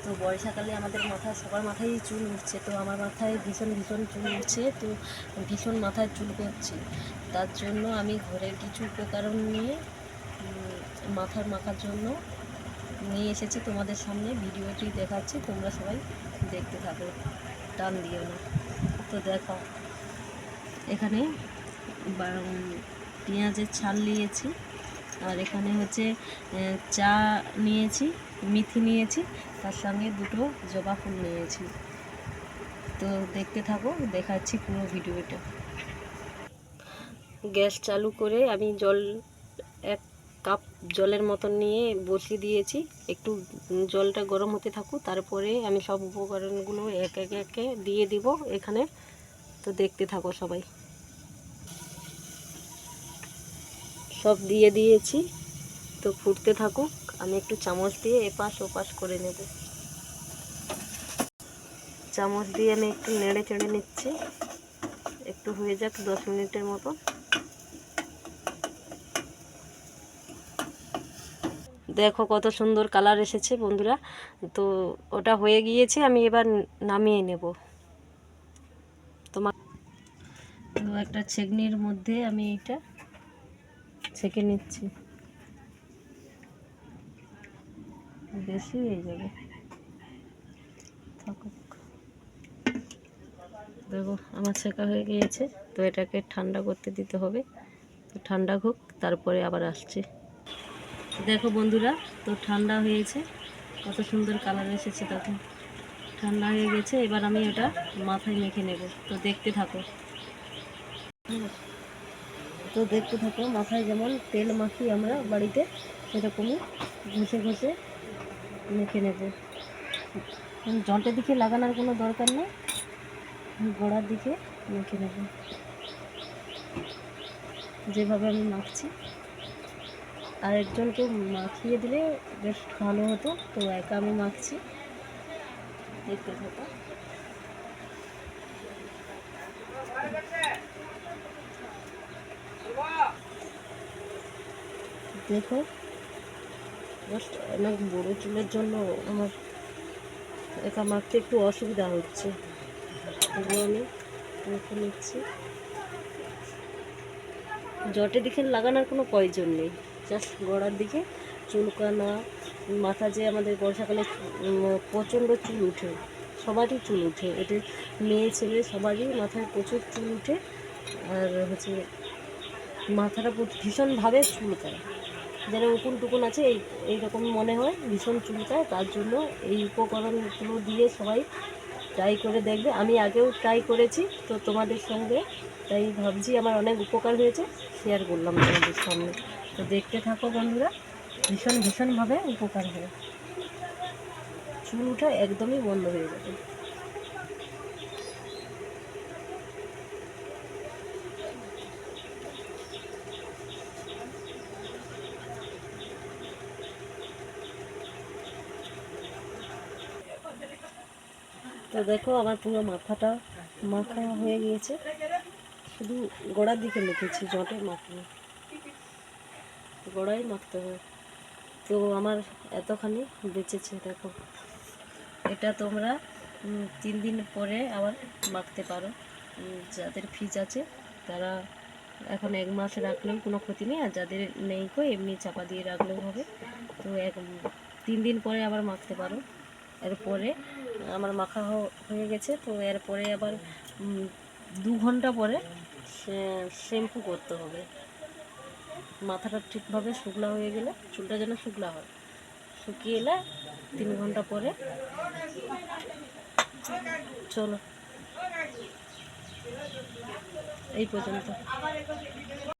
তো বর্ষাকালে আমাদের মাথায় সবার মাথায় চুল উঠছে, তো আমার মাথায় ভীষণ ভীষণ চুল উঠছে, তো ভীষণ মাথায় চুল করছে। তার জন্য আমি ঘরের কিছু উপকরণ নিয়ে মাথার মাখার জন্য নিয়ে এসেছি তোমাদের সামনে। ভিডিওটি দেখাচ্ছি, তোমরা সবাই দেখতে থাকো, টান দিও না। তো দেখো, এখানে পেঁয়াজের ছাল নিয়েছি, আর এখানে হচ্ছে চা নিয়েছি, মেথি নিয়েছি, তার সঙ্গে দুটো জবা ফুল নিয়েছি। তো দেখতে থাকো, দেখাচ্ছি পুরো ভিডিওটা। গ্যাস চালু করে আমি জল 1 কাপ জলের মতন নিয়ে বসিয়ে দিয়েছি। একটু জলটা গরম হতে থাকুক, তারপরে আমি সব উপকরণগুলো একে একে দিয়ে দিব এখানে। তো দেখতে থাকো সবাই। সব দিয়ে দিয়েছি, তো ফুটতে থাকুক। আমি একটু চামচ দিয়ে এপাশ ওপাশ করে নেব। চামচ দিয়ে আমি একটু নেড়ে চেড়ে নিচ্ছি, একটু হয়ে যাক 10 মিনিটের মতো। দেখো কত সুন্দর কালার এসেছে বন্ধুরা। তো ওটা হয়ে গিয়েছে, আমি এবার নামিয়ে নেব। তোমার তো একটা ছেঁকনির মধ্যে আমি এটা ছেঁকে নিচ্ছি, বেশি হয়ে যাবে, থাকুক। দেখো আমার ছেঁকা হয়ে গিয়েছে, তো এটাকে ঠান্ডা করতে দিতে হবে। তো ঠান্ডা হোক, তারপরে আবার আসছে। দেখো বন্ধুরা, তো ঠান্ডা হয়েছে, কত সুন্দর কালার এসেছে। তখন ঠান্ডা হয়ে গেছে, এবার আমি ওটা মাথায় মেখে নেব। তো দেখতে থাকো। তো দেখতে থাকো, মাথায় যেমন তেল মাখি আমরা বাড়িতে, সেরকমই ঘষে ঘষে মেখে নেব। জলটা দিকে লাগানোর কোনো দরকার নেই, গোড়ার দিকে মেখে নেব। যেভাবে আমি মাখছি, আর একজনকে মাখিয়ে দিলে বেশ ভালো হতো, তো একা আমি মাখছি। দেখতে থাকো। দেখো, অনেক বড়ো চুলের জন্য আমার একা মাখতে একটু অসুবিধা হচ্ছে, তবুও আমি মেখে নিচ্ছি। জটের দিকে লাগানোর কোনো প্রয়োজন নেই, জাস্ট গোড়ার দিকে চুলকানা। মাথা যে আমাদের বর্ষাকালে প্রচণ্ড চুল উঠে, সবারই চুল উঠে, এদের মেয়ে ছেলে সবারই মাথায় প্রচুর চুল উঠে, আর হচ্ছে মাথাটা ভীষণভাবে চুলকায়, যেন উকুন টুকুন আছে এইরকম মনে হয়, ভীষণ চুলকায়। তার জন্য এই উপকরণগুলো দিয়ে সবাই ট্রাই করে দেখবে। আমি আগেও ট্রাই করেছি, তো তোমাদের সঙ্গে তাই ভাবছি আমার অনেক উপকার হয়েছে, শেয়ার করলাম তোমাদের সামনে। তো দেখতে থাকো বন্ধুরা, ভীষণভাবে উপকার হয়, চুল ওঠা একদমই বন্ধ হয়ে যাবে। তো দেখো আমার পুরো মাথাটা মাখা হয়ে গিয়েছে, শুধু গোড়ার দিকে মেখেছি, জটে মাখিনি, গোড়ায় মাখতে হবে। তো আমার এতখানি বেঁচেছে। দেখো, এটা তোমরা 3 দিন পরে আবার মাখতে পারো। যাদের ফ্রিজ আছে তারা এখন 1 মাস রাখলেও কোনো ক্ষতি নেই, আর যাদের নেই কো এমনি চাপা দিয়ে রাখলেও হবে। তো 3 দিন পরে আবার মাখতে পারো। এরপরে আমার মাখা হয়ে গেছে, তো এরপরে আবার 2 ঘন্টা পরে শ্যাম্পু করতে হবে। মাথাটা ঠিকভাবে শুকনা হয়ে গেলে, চুলটা যেন শুকনা হয়, শুকিয়ে এলে 3 ঘন্টা পরে। চলো এই পর্যন্ত।